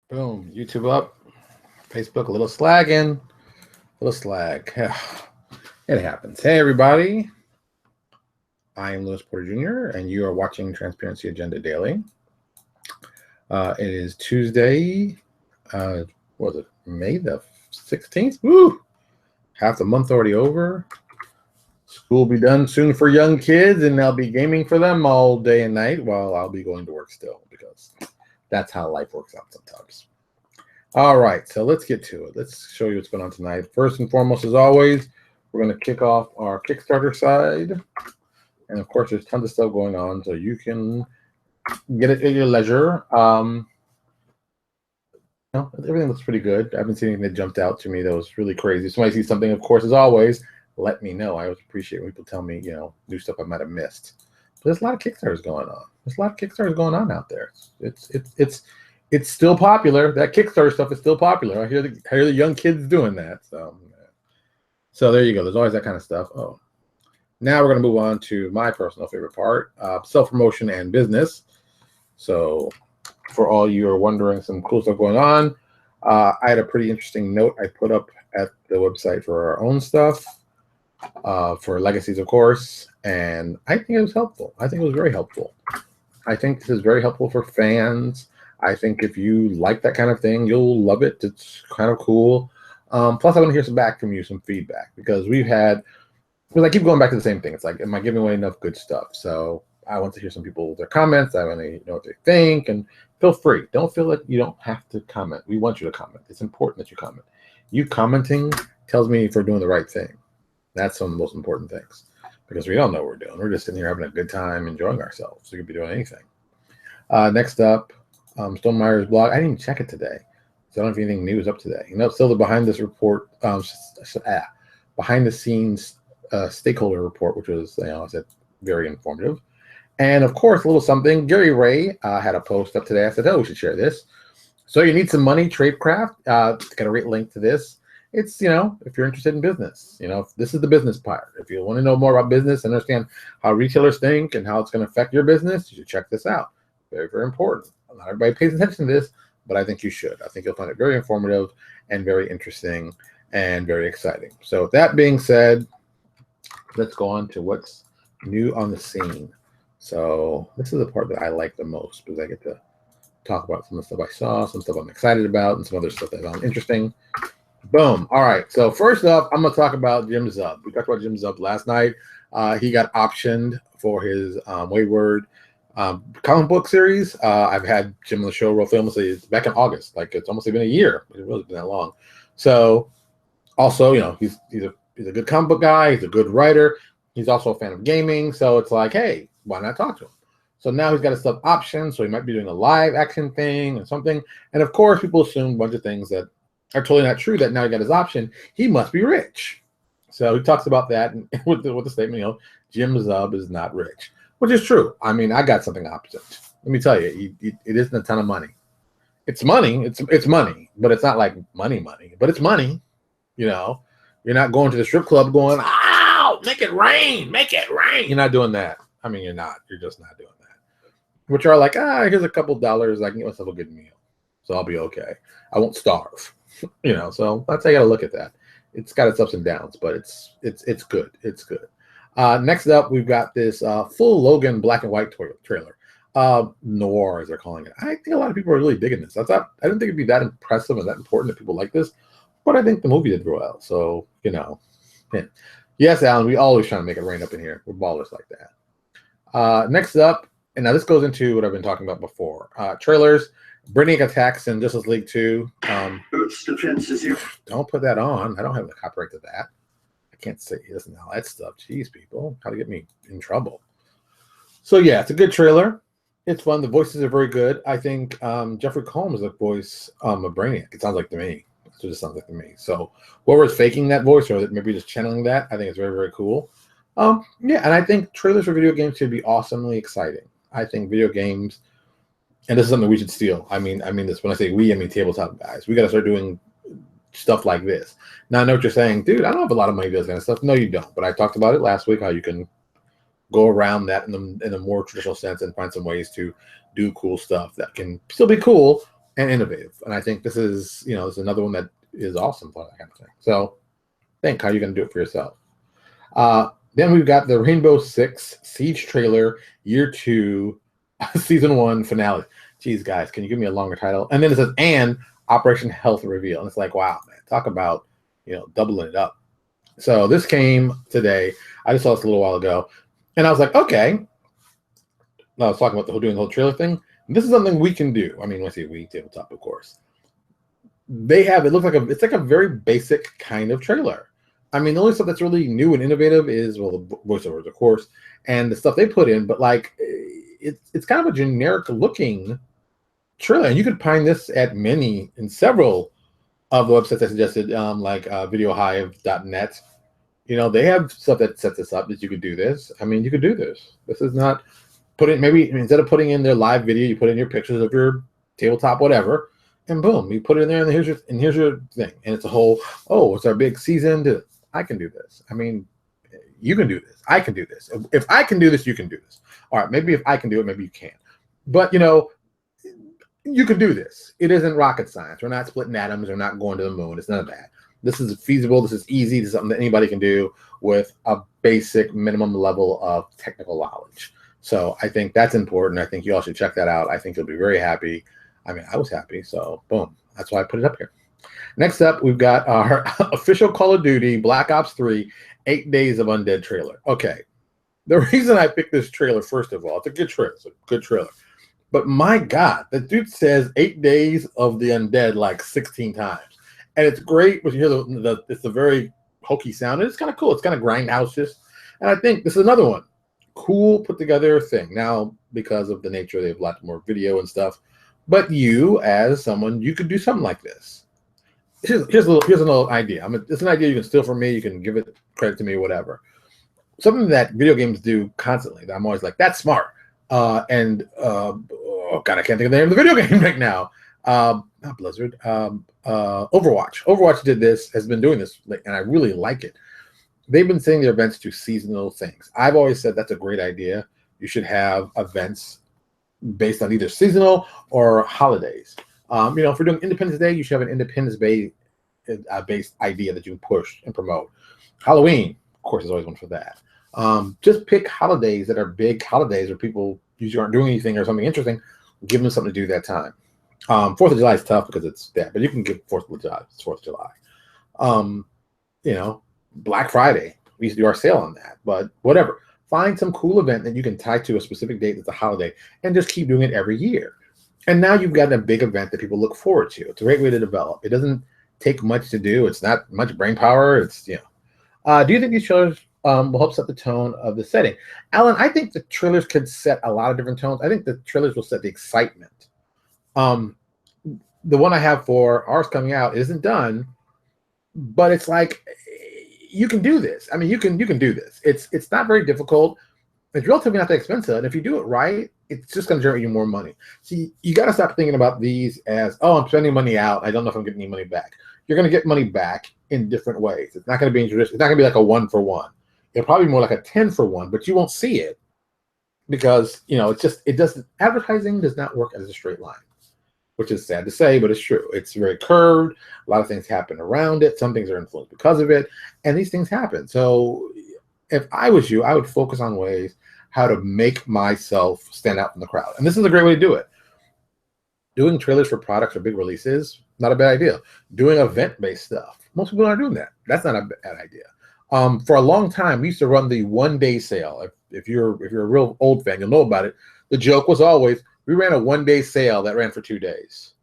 Boom. YouTube up. Facebook a little slagging. A little slag. It happens. Hey, everybody. I am Louis Porter Jr., and you are watching Transparency Agenda Daily. It is Tuesday. What was it? May the 16th? Woo! Half the month already over. School will be done soon for young kids, and they'll be gaming for them all day and night while I'll be going to work still, because that's how life works out sometimes. All right, so let's get to it. Let's show you what's going on tonight. First and foremost, as always, we're going to kick off our Kickstarter side. And, of course, there's tons of stuff going on, so you can get it at your leisure. Everything looks pretty good. I haven't seen anything that jumped out to me that was really crazy. So when I see something, of course, as always, let me know. I always appreciate when people tell me, new stuff I might have missed. But there's a lot of Kickstarters going on. There's a lot of Kickstarters going on out there. It's still popular. That Kickstarter stuff is still popular. I hear the young kids doing that. So there you go. There's always that kind of stuff. Oh, now we're going to move on to my personal favorite part, self-promotion and business. So for all you are wondering, some cool stuff going on. I had a pretty interesting note I put up at the website for our own stuff, for Legacies, of course, and I think it was helpful. I think it was very helpful. I think this is very helpful for fans. I think if you like that kind of thing, you'll love it. It's kind of cool. Plus, I want to hear some back from you, some feedback, because I keep going back to the same thing. It's like, am I giving away enough good stuff? So I want to hear some people, their comments. I want to know what they think, and feel free. Don't feel like you don't have to comment. We want you to comment. It's important that you comment. You commenting tells me if we're doing the right thing. That's one of the most important things, because we don't know what we're doing. We're just sitting here having a good time, enjoying ourselves. We could be doing anything. Next up, Stone Meyer's blog. I didn't even check it today, so I don't have anything new up today. Still the behind the scenes stakeholder report, which was, I said, very informative. And of course, a little something. Gary Ray had a post up today. I said, we should share this. So you need some money, Tradecraft. Got a great link to this. It's, if you're interested in business, if this is the business part. If you want to know more about business, understand how retailers think and how it's going to affect your business, you should check this out. Very, very important. Not everybody pays attention to this, but I think you should. I think you'll find it very informative and very interesting and very exciting. So with that being said, let's go on to what's new on the scene. So this is the part that I like the most, because I get to talk about some of the stuff I saw, some stuff I'm excited about, and some other stuff that I found interesting. Boom. All right. So first up, I'm going to talk about Jim Zub. We talked about Jim Zub last night. He got optioned for his Wayward comic book series. I've had Jim on the show real famously back in August. Like, it's almost been a year, but it really been that long. So also, he's a good comic book guy. He's a good writer. He's also a fan of gaming. So it's like, hey, why not talk to him? So now he's got a sub option. So he might be doing a live action thing or something. And of course, people assume a bunch of things that are totally not true, that now he got his option, he must be rich. So he talks about that with the statement, Jim Zub is not rich, which is true. I mean, I got something opposite. Let me tell you, it isn't a ton of money. It's money. It's money, but it's not like money, but it's money. You're not going to the strip club going, "Ow, make it rain, make it rain." You're not doing that. I mean, you're not. You're just not doing that. Which are like, here's a couple $. I can get myself a good meal, so I'll be okay. I won't starve. So that's how you got to look at that. It's got its ups and downs, but it's good. It's good. Next up, we've got this full Logan black and white trailer. Noir, as they're calling it. I think a lot of people are really digging this. I didn't think it'd be that impressive and that important that people like this, but I think the movie did well. So, yeah. Yes, Alan, we always try to make it rain up in here. We're ballers like that. Next up, and now this goes into what I've been talking about before. Trailers. Brainiac attacks in Justice League 2. Earth's defense is here. Don't put that on. I don't have the copyright to that. I can't say this and all that stuff. Jeez, people. How to get me in trouble. So, yeah, it's a good trailer. It's fun. The voices are very good. I think Jeffrey Combs is the voice of Brainiac. It sounds like to me. That's what it sounds like to me. So, whoever's faking that voice or maybe just channeling that, I think it's very, very cool. Yeah, and I think trailers for video games should be awesomely exciting. I think video games... And this is something we should steal. I mean this when I say we, I mean tabletop guys. We got to start doing stuff like this. Now I know what you're saying, dude. I don't have a lot of money to do this kind of stuff. No, you don't. But I talked about it last week, how you can go around that in a more traditional sense and find some ways to do cool stuff that can still be cool and innovative. And I think this is, this is another one that is awesome for that kind of thing. So think how you're going to do it for yourself. Then we've got the Rainbow Six Siege trailer, year 2, season 1 finale. Geez, guys, can you give me a longer title? And then it says, and Operation Health Reveal. And it's like, wow, man, talk about, doubling it up. So this came today. I just saw this a little while ago. And I was like, okay. I was talking about doing the whole trailer thing. This is something we can do. I mean, when I say we, tabletop, of course. It looks like it's like a very basic kind of trailer. I mean, the only stuff that's really new and innovative is, well, the voiceovers, of course, and the stuff they put in. But like, it's kind of a generic looking trailer, and you could find this at several of the websites I suggested, like videohive.net. They have stuff that sets this up that you could do this. I mean, you could do this. This is not instead of putting in their live video, you put in your pictures of your tabletop, whatever, and boom, you put it in there, and here's your thing, and it's a whole, it's our big season. I can do this. I mean, you can do this. I can do this. If I can do this, you can do this. All right, maybe if I can do it, maybe you can't. But you can do this. It isn't rocket science. We're not splitting atoms. We're not going to the moon. It's none of that. This is feasible. This is easy. This is something that anybody can do with a basic minimum level of technical knowledge. So I think that's important. I think you all should check that out. I think you'll be very happy. I mean, I was happy. So boom. That's why I put it up here. Next up, we've got our official Call of Duty Black Ops 3 8 Days of Undead trailer. Okay. The reason I picked this trailer, first of all, it's a good trailer. It's a good trailer. But my God, the dude says 8 Days of the Undead like 16 times. And it's great, but you hear it's a very hokey sound. And it's kind of cool. It's kind of grindhouse-ish. And I think this is another one. Cool, put together thing. Now, because of the nature, they have a lot more video and stuff. But you, as someone, you could do something like this. Here's a little idea. It's an idea you can steal from me. You can give it credit to me, whatever. Something that video games do constantly. That I'm always like, that's smart. Oh God, I can't think of the name of the video game right now. Not Blizzard. Overwatch. Overwatch did this, has been doing this, and I really like it. They've been setting their events to seasonal things. I've always said that's a great idea. You should have events based on either seasonal or holidays. If we're doing Independence Day, you should have an Independence Day based idea that you can push and promote. Halloween, of course, is always one for that. Just pick holidays that are big holidays where people usually aren't doing anything or something interesting. Give them something to do that time. 4th of July is tough because it's that, but you can give 4th of July. It's 4th of July. Black Friday, we used to do our sale on that, but whatever. Find some cool event that you can tie to a specific date that's a holiday and just keep doing it every year. And now you've got a big event that people look forward to. It's a great way to develop. It doesn't take much to do. It's not much brain power. It's, do you think these trailers will help set the tone of the setting? Alan, I think the trailers could set a lot of different tones. I think the trailers will set the excitement. The one I have for ours coming out isn't done, but it's like, you can do this. I mean, you can do this. It's not very difficult. It's relatively not that expensive. And if you do it right, it's just going to generate you more money. See, you got to stop thinking about these as, I'm spending money out. I don't know if I'm getting any money back. You're going to get money back in different ways. It's not going to be traditional. It's not going to be like a 1-for-1. It'll probably be more like a 10-for-1, but you won't see it because, advertising does not work as a straight line, which is sad to say, but it's true. It's very curved. A lot of things happen around it. Some things are influenced because of it, and these things happen. So if I was you, I would focus on ways how to make myself stand out from the crowd. And this is a great way to do it. Doing trailers for products or big releases, not a bad idea. Doing event-based stuff. Most people aren't doing that. That's not a bad idea. For a long time, we used to run the one-day sale. If you're a real old fan, you'll know about it. The joke was always, we ran a one-day sale that ran for 2 days.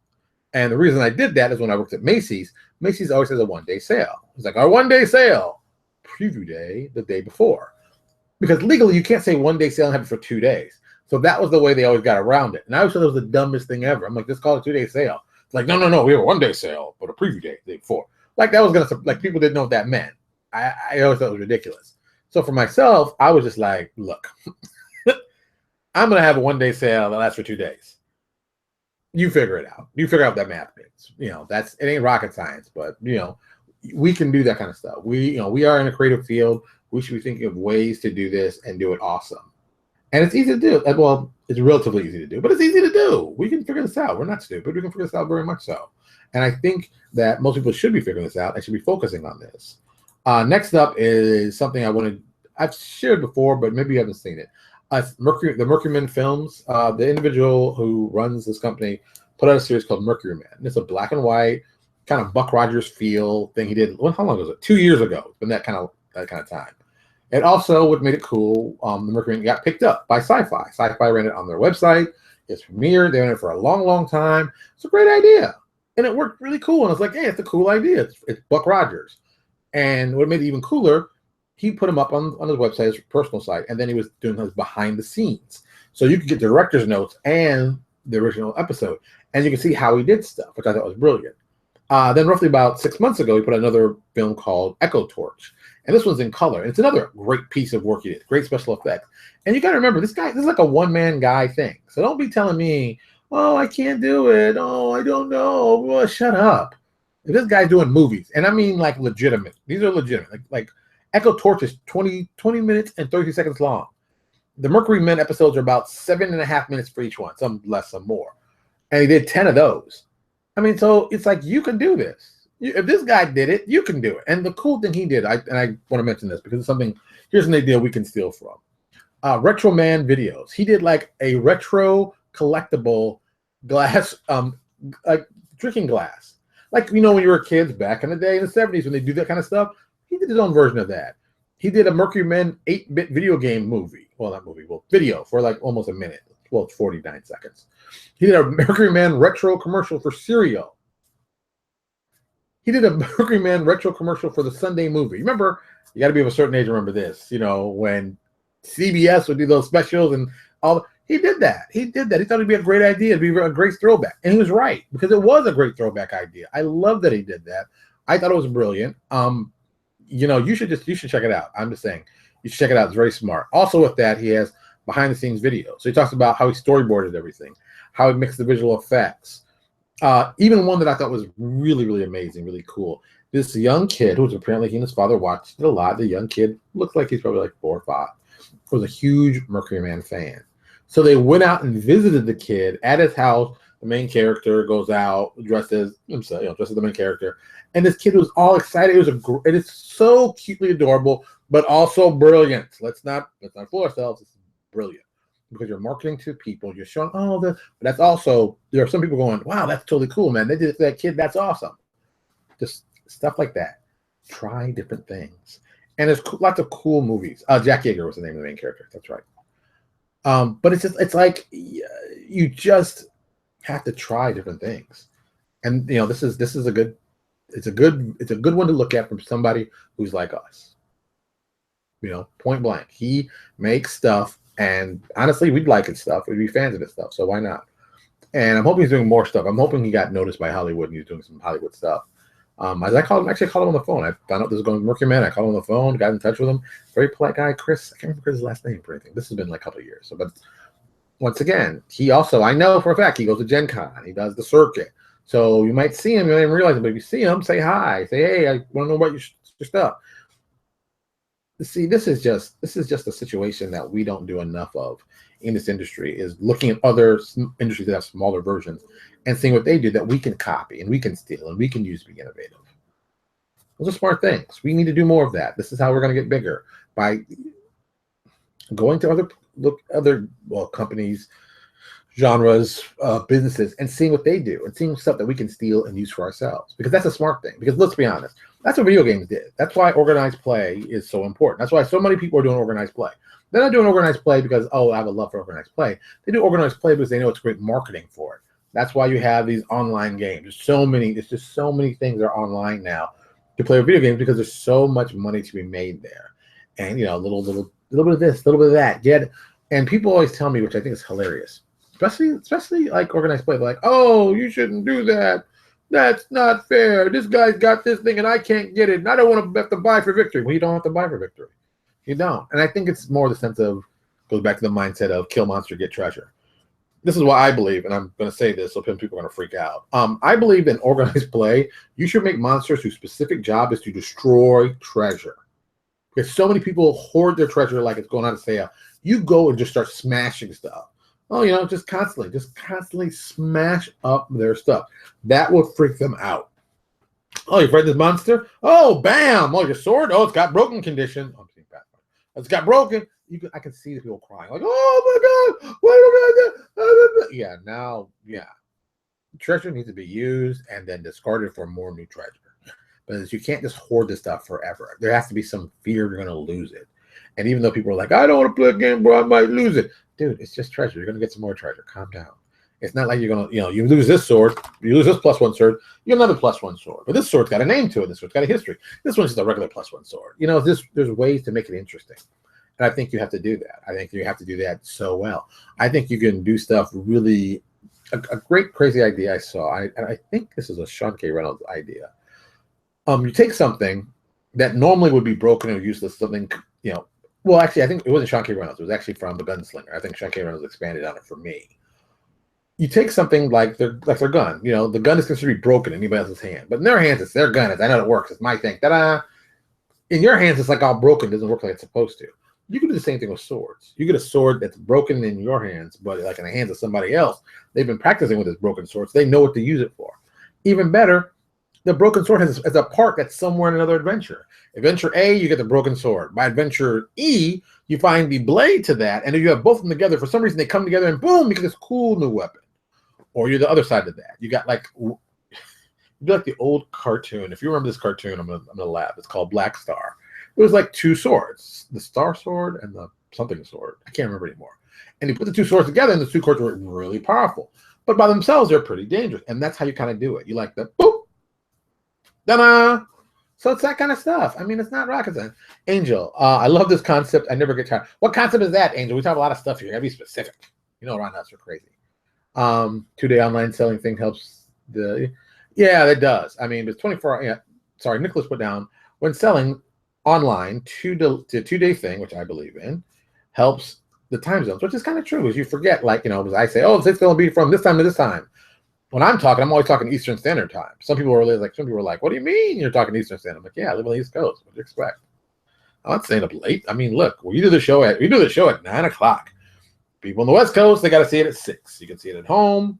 And the reason I did that is when I worked at Macy's, Macy's always has a one-day sale. It's like our one-day sale, preview day the day before. Because legally, you can't say one-day sale and have it for 2 days. So that was the way they always got around it. And I always thought it was the dumbest thing ever. I'm like, just call it a 2-day sale. It's like, no, we have a one-day sale, but a preview day the day before. Like that was people didn't know what that meant. I always thought it was ridiculous. So for myself, I was just like, look, I'm going to have a one-day sale that lasts for 2 days. You figure it out. You figure out what that math means. It ain't rocket science, but we can do that kind of stuff. We are in a creative field. We should be thinking of ways to do this and do it awesome. And it's easy to do. Well, it's relatively easy to do, but it's easy to do. We can figure this out. We're not stupid. We can figure this out very much so. And I think that most people should be figuring this out and should be focusing on this. Next up is something I've shared before, but maybe you haven't seen it. The Mercuryman Films, the individual who runs this company put out a series called Mercuryman. And it's a black and white kind of Buck Rogers feel thing he did. How long was it? 2 years ago. It's been that kind of time. And also, what made it cool, the Mercuryman got picked up by Sci-Fi. Sci-Fi ran it on their website. It's premiered. They ran it for a long, long time. It's a great idea. And it worked really cool. And I was like, hey, it's a cool idea. It's Buck Rogers. And what made it even cooler, he put him up on his website, his personal site, and then he was doing his behind the scenes. So you could get the director's notes and the original episode. And you can see how he did stuff, which I thought was brilliant. Then roughly about 6 months ago, he put another film called Echo Torch. And this one's in color. And it's another great piece of work he did. Great special effects. And you got to remember, this is like a one-man guy thing. So don't be telling me, oh, I can't do it. Oh, I don't know. Well, shut up. If this guy's doing movies, and I mean like legitimate. These are legitimate. Like Echo Torch is 20 minutes and 30 seconds long. The Mercurymen episodes are about 7.5 minutes for each one. Some less, some more. And he did 10 of those. I mean, so it's like you can do this. If this guy did it, you can do it. And the cool thing he did, I want to mention this because it's something, here's an idea we can steal from. Retro Man Videos. He did like a retro collectible glass, like drinking glass. Like, when you were kids back in the day in the 70s when they do that kind of stuff, he did his own version of that. He did a Mercurymen 8-bit video game movie. Well, not movie, video for like almost a minute. Well, it's 49 seconds. He did a Mercuryman retro commercial for cereal. He did a Mercuryman retro commercial for the Sunday movie. Remember, you got to be of a certain age to remember this. When CBS would do those specials and all. He did that. He thought it'd be a great idea. It'd be a great throwback. And he was right, because it was a great throwback idea. I love that he did that. I thought it was brilliant. You should check it out. I'm just saying, you should check it out. It's very smart. Also with that, he has behind the scenes videos. So he talks about how he storyboarded everything, how he mixed the visual effects. Even one that I thought was really, really amazing, really cool. This young kid, who's apparently he and his father watched it a lot. The young kid looks like he's probably like 4 or 5. Was a huge Mercuryman fan. So they went out and visited the kid at his house. The main character goes out dressed as himself, dressed as the main character, and this kid was all excited. It is so cutely adorable, but also brilliant. Let's not fool ourselves. It's brilliant because you're marketing to people. You're showing but that's also, there are some people going, wow, that's totally cool, man. They did it for that kid. That's awesome. Just stuff like that. Try different things, and there's lots of cool movies. Jack Yeager was the name of the main character. That's right. But it's like you just have to try different things, and this is a good one to look at from somebody who's like us. Point blank, he makes stuff, and honestly, we'd like his stuff. We'd be fans of his stuff, so why not? And I'm hoping he's doing more stuff. I'm hoping he got noticed by Hollywood and he's doing some Hollywood stuff. As I called him on the phone. I found out this was going to Mercuryman. I called him on the phone, got in touch with him. Very polite guy, Chris. I can't remember his last name for anything. This has been like a couple of years. But once again, he also, I know for a fact, he goes to Gen Con. He does the circuit. So you might see him, you don't even realize it, but if you see him, say hi. Say, hey, I want to know about your stuff. See, this is just a situation that we don't do enough of in this industry, is looking at other industries that have smaller versions and seeing what they do that we can copy and we can steal and we can use to be innovative. Those are smart things. We need to do more of that. This is how we're going to get bigger, by going to other companies, genres, businesses, and seeing what they do and seeing stuff that we can steal and use for ourselves. Because that's a smart thing. Because let's be honest, that's what video games did. That's why organized play is so important. That's why so many people are doing organized play. They're not doing organized play because, I have a love for organized play. They do organized play because they know it's great marketing for it. That's why you have these online games. There's just so many things that are online now to play video games, because there's so much money to be made there. And a little bit of this, a little bit of that. And people always tell me, which I think is hilarious, especially like organized play, they're like, oh, you shouldn't do that. That's not fair. This guy's got this thing and I can't get it. And I don't want to have to buy for victory. Well, you don't have to buy for victory. You don't. And I think it's more the sense of, goes back to the mindset of kill monster, get treasure. This is what I believe, and I'm going to say this so people are going to freak out. I believe in organized play, you should make monsters whose specific job is to destroy treasure. Because so many people hoard their treasure like it's going on a sale. You go and just start smashing stuff. Oh, just constantly smash up their stuff. That will freak them out. Oh, you've read this monster? Oh, bam! Oh, your sword? Oh, it's got broken condition. Oh, it's got broken. I can see the people crying, like, oh my God, wait a minute. Yeah. Treasure needs to be used and then discarded for more new treasure. Because you can't just hoard this stuff forever. There has to be some fear you're going to lose it. And even though people are like, I don't want to play a game, bro, I might lose it. Dude, it's just treasure. You're going to get some more treasure. Calm down. It's not like you're going to, you lose this sword, you lose this +1 sword, you get another +1 sword. But this sword's got a name to it. This sword's got a history. This one's just a regular +1 sword. There's ways to make it interesting. And I think you have to do that. I think you have to do that so well. I think you can do stuff really, a great crazy idea I saw. I think this is a Sean K. Reynolds idea. You take something that normally would be broken or useless, something, well, actually, I think it wasn't Sean K. Reynolds. It was actually from The Gunslinger. I think Sean K. Reynolds expanded on it for me. You take something like their gun. The gun is considered to be broken in anybody else's hand. But in their hands, it's their gun. I know it works. It's my thing. Ta-da! In your hands, it's like all broken. It doesn't work like it's supposed to. You can do the same thing with swords. You get a sword that's broken in your hands, but like in the hands of somebody else, they've been practicing with this broken sword, so they know what to use it for. Even better, the broken sword has a part that's somewhere in another adventure. Adventure A, you get the broken sword. By adventure E, you find the blade to that, and if you have both of them together, for some reason they come together and boom, you get this cool new weapon. Or you're the other side of that. You got like the old cartoon. If you remember this cartoon, I'm gonna laugh. It's called Black Star. It was like two swords, the Star Sword and the something sword. I can't remember anymore. And you put the two swords together, and the two swords were really powerful. But by themselves, they're pretty dangerous. And that's how you kind of do it. You like the boop, da-da. So it's that kind of stuff. I mean, it's not rocket science. Angel, I love this concept. I never get tired. What concept is that, Angel? We talk a lot of stuff here. Gotta be specific. Around us, we're crazy. 2-day online selling thing helps yeah, it does. I mean, it's 24. Yeah, sorry, Nicholas put down when selling online 2-day thing, which I believe in, helps the time zones, which is kind of true. As you forget, because I say, oh, it's going to be from this time to this time. When I'm always talking Eastern Standard Time. Some people are like, what do you mean you're talking Eastern Standard? I'm like, yeah, I live on the East Coast. What do you expect? I'm not staying up late. I mean, look, we do the show at 9 o'clock. People on the West Coast, they got to see it at 6. You can see it at home.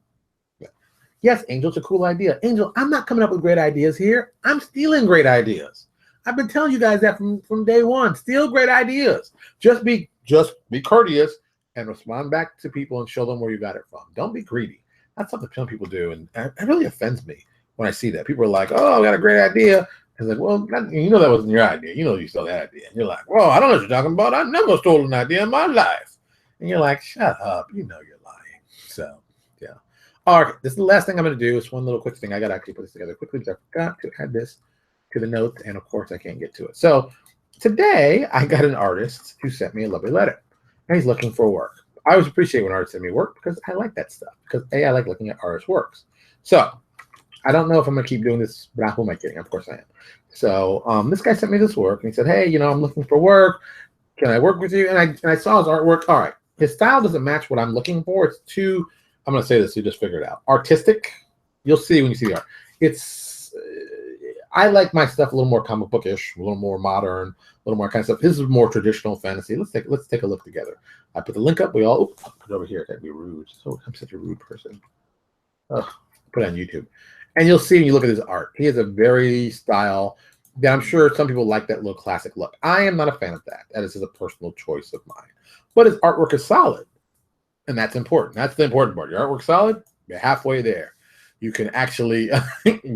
Yes, Angel, it's a cool idea. Angel, I'm not coming up with great ideas here. I'm stealing great ideas. I've been telling you guys that from day one. Steal great ideas. Just be courteous and respond back to people and show them where you got it from. Don't be greedy. That's something some people do, and it really offends me when I see that. People are like, oh, I got a great idea. And it's like, well, that wasn't your idea. You stole that idea. And you're like, well, I don't know what you're talking about. I never stole an idea in my life. And you're like, shut up. You're lying. So, yeah. All right, this is the last thing I'm going to do. It's one little quick thing. I got to actually put this together quickly because I forgot to add this to the notes, and of course I can't get to it. So today I got an artist who sent me a lovely letter, and he's looking for work. I always appreciate when artists send me work because I like that stuff. Because I like looking at artists' works. So I don't know if I'm gonna keep doing this, but who am I kidding? Of course I am. So this guy sent me this work, and he said, hey, I'm looking for work. Can I work with you? And I saw his artwork. All right, his style doesn't match what I'm looking for. It's too, I'm gonna say this, you just figure it out. Artistic. You'll see when you see the art. I like my stuff a little more comic bookish, a little more modern, a little more kind of stuff. His is more traditional fantasy. Let's take a look together. I put the link up. I'll put it over here. That'd be rude. So I'm such a rude person. Put it on YouTube, and you'll see when you look at his art. He has a very style that I'm sure some people like, that little classic look. I am not a fan of that. That is a personal choice of mine. But his artwork is solid, and that's important. That's the important part. Your artwork's solid. You're halfway there. You can actually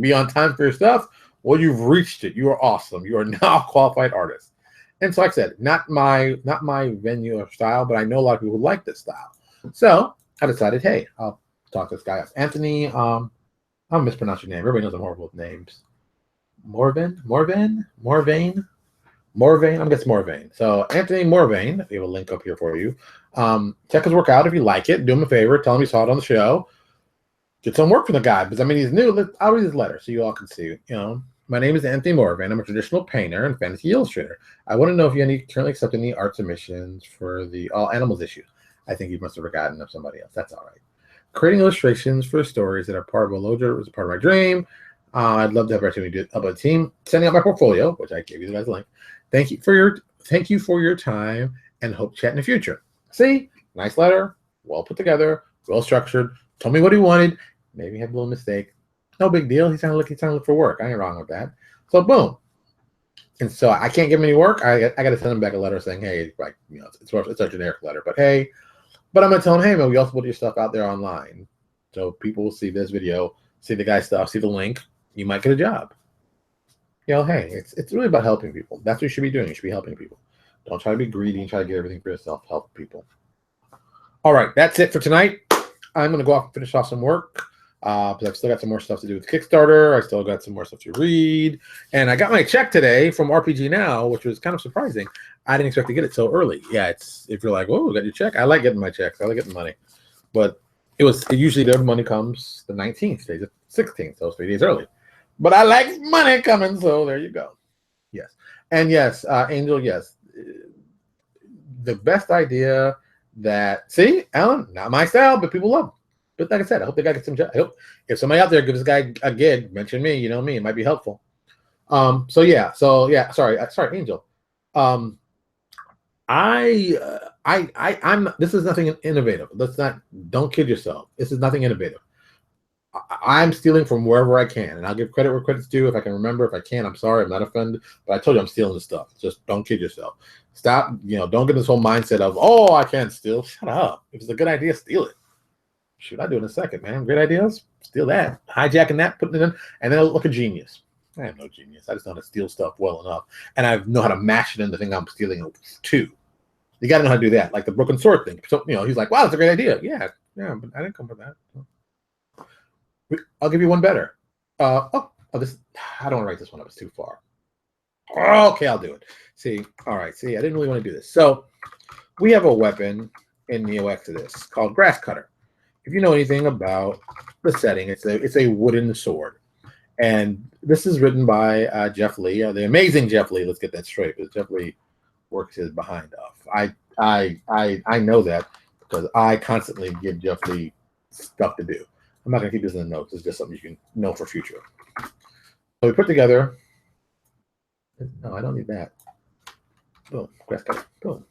be on time for your stuff. Well, you've reached it. You are awesome. You are now a qualified artist. And so, like I said, not my venue or style, but I know a lot of people who like this style. So I decided, hey, I'll talk to this guy. Anthony, I'll mispronounce your name. Everybody knows I'm horrible with names. Morvain. I'm guessing Morvain. So Anthony Morvain, we have a link up here for you. Check his work out if you like it. Do him a favor. Tell him you saw it on the show. Get some work from the guy, because he's new. I'll read his letter so you all can see. My name is Anthony Morvain. I'm a traditional painter and fantasy illustrator. I want to know if you currently accept any art submissions for the All Animals issue. I think you must have forgotten of somebody else. That's all right. Creating illustrations for stories that are part of a Loja was a part of my dream. I'd love to have the opportunity to do it up a team. Sending out my portfolio, which I gave you guys a link. Thank you for your time, and hope to chat in the future. See, nice letter, well put together, well structured. Told me what he wanted. Maybe had a little mistake. No big deal. He's trying to look for work. I ain't wrong with that. So boom. And so I can't give him any work. I got to send him back a letter saying, hey, like, you know, it's a generic letter, but hey, but I'm gonna tell him, hey man, we also put your stuff out there online, so people will see this video, see the guy's stuff, see the link. You might get a job. You know, hey, it's really about helping people. That's what you should be doing. You should be helping people. Don't try to be greedy and try to get everything for yourself. Help people. All right, that's it for tonight. I'm gonna go off and finish off some work. Because I've still got some more stuff to do with Kickstarter. I still got some more stuff to read. And I got my check today from RPG Now, which was kind of surprising. I didn't expect to get it so early. Yeah, it's if you're like, oh, we got your check. I like getting my checks. I like getting money. But it usually their money comes the 19th, today's the 16th, so it's 3 days early. But I like money coming, so there you go. Yes. And yes, Angel, yes. The best idea that, see, Alan, not my style, but people love. But like I said, I hope the guy gets some job. I hope if somebody out there gives this guy a gig, mention me. You know me, it might be helpful. So yeah. Sorry, Angel. I'm. This is nothing innovative. Don't kid yourself. This is nothing innovative. I'm stealing from wherever I can, and I'll give credit where credit's due. If I can remember, if I can, I'm sorry, I'm not offended. But I told you I'm stealing this stuff. Just don't kid yourself. Stop. You know, don't get this whole mindset of, oh, I can't steal. Shut up. If it's a good idea, steal it. Shoot, I'll do it in a second, man. Great ideas. Steal that. Hijacking that, putting it in, and then I'll look a genius. I am no genius. I just know how to steal stuff well enough. And I know how to mash it into the thing I'm stealing too. You got to know how to do that. Like the broken sword thing. So, you know, he's like, wow, that's a great idea. Yeah, but I didn't come for that. I'll give you one better. This, I don't want to write this one up. It's too far. Okay, I'll do it. See, all right. See, I didn't really want to do this. So we have a weapon in Neo Exodus called Grass Cutter. If you know anything about the setting, it's a wooden sword, and this is written by Jeff Lee, the amazing Jeff Lee. Let's get that straight, because Jeff Lee works his behind off. I know that because I constantly give Jeff Lee stuff to do. I'm not gonna keep this in the notes. It's just something you can know for future. So we put together. No, I don't need that. Boom, grass cutter. Boom.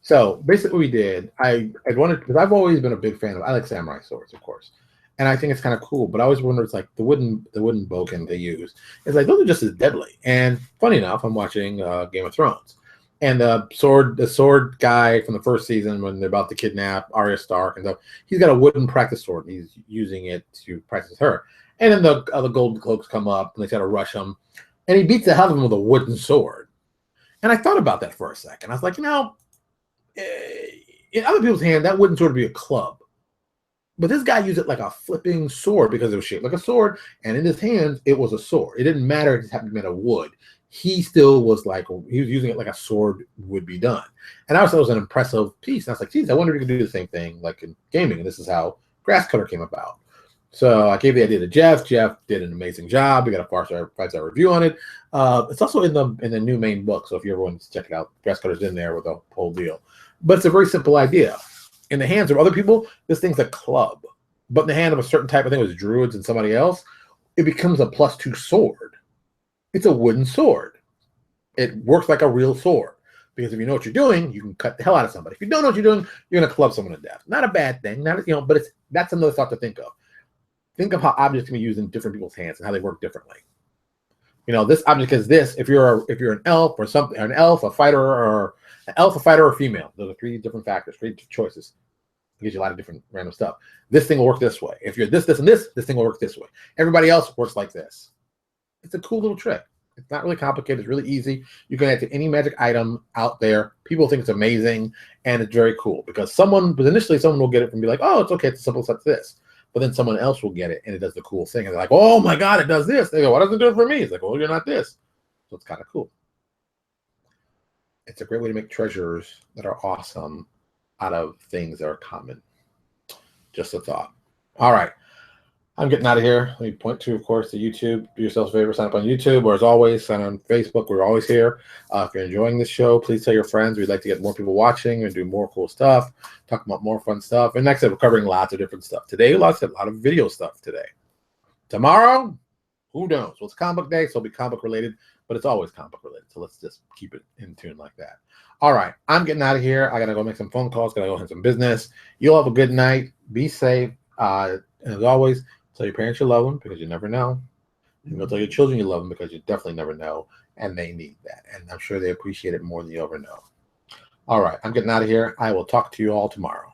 So basically what we did, I wanted, because I've always been a big fan of, I like samurai swords, of course. And I think it's kind of cool, but I always wonder, it's like the wooden boken they use. It's like, those are just as deadly. And funny enough, I'm watching Game of Thrones. And the sword guy from the first season, when they're about to kidnap Arya Stark and stuff, he's got a wooden practice sword, and he's using it to practice her. And then the other golden cloaks come up, and they try to rush him. And he beats the hell out of him with a wooden sword. And I thought about that for a second. I was like, you know, in other people's hand, that wouldn't sort of be a club. But this guy used it like a flipping sword because it was shaped like a sword, and in his hands, it was a sword. It didn't matter if it happened to be made of wood. He still was like, he was using it like a sword would be done. And I thought it was an impressive piece. And I was like, geez, I wonder if you could do the same thing like in gaming. And this is how Grass Cutter came about. So I gave the idea to Jeff. Jeff did an amazing job. We got a 5-star review on it. It's also in the new main book. So if you ever want to check it out, Grass Cutter's in there with the whole deal. But it's a very simple idea. In the hands of other people, this thing's a club. But in the hand of a certain type, I think it was druids and somebody else, it becomes a +2 sword. It's a wooden sword. It works like a real sword. Because if you know what you're doing, you can cut the hell out of somebody. If you don't know what you're doing, you're going to club someone to death. Not a bad thing. But that's another thought to think of. Think of how objects can be used in different people's hands and how they work differently. You know, this object is this. If you're an elf or something, an elf, a fighter, or a female. Those are 3 different factors, 3 choices. It gives you a lot of different random stuff. This thing will work this way. If you're this, and this thing will work this way. Everybody else works like this. It's a cool little trick. It's not really complicated. It's really easy. You can add to any magic item out there. People think it's amazing, and it's very cool because initially someone will get it and be like, oh, it's okay. It's a simple step to this. But then someone else will get it, and it does the cool thing. And they're like, oh, my God, it does this. They go, why doesn't it do it for me? It's like, well, you're not this. So it's kind of cool. It's a great way to make treasures that are awesome out of things that are common. Just a thought. All right. I'm getting out of here. Let me point to, of course, the YouTube. Do yourselves a favor, sign up on YouTube, or as always, sign on Facebook. We're always here. If you're enjoying this show, please tell your friends. We'd like to get more people watching and do more cool stuff, talk about more fun stuff. And next, we're covering lots of different stuff. Today, a lot of video stuff today. Tomorrow, Who knows? Well, it's comic book day, so it'll be comic book related, but it's always comic book related. So let's just keep it in tune like that. All right, I'm getting out of here. I got to go make some phone calls. Got to go handle some business. You'll have a good night. Be safe. And as always, tell your parents you love them because you never know. And go tell your children you love them because you definitely never know. And they need that. And I'm sure they appreciate it more than you ever know. All right, I'm getting out of here. I will talk to you all tomorrow.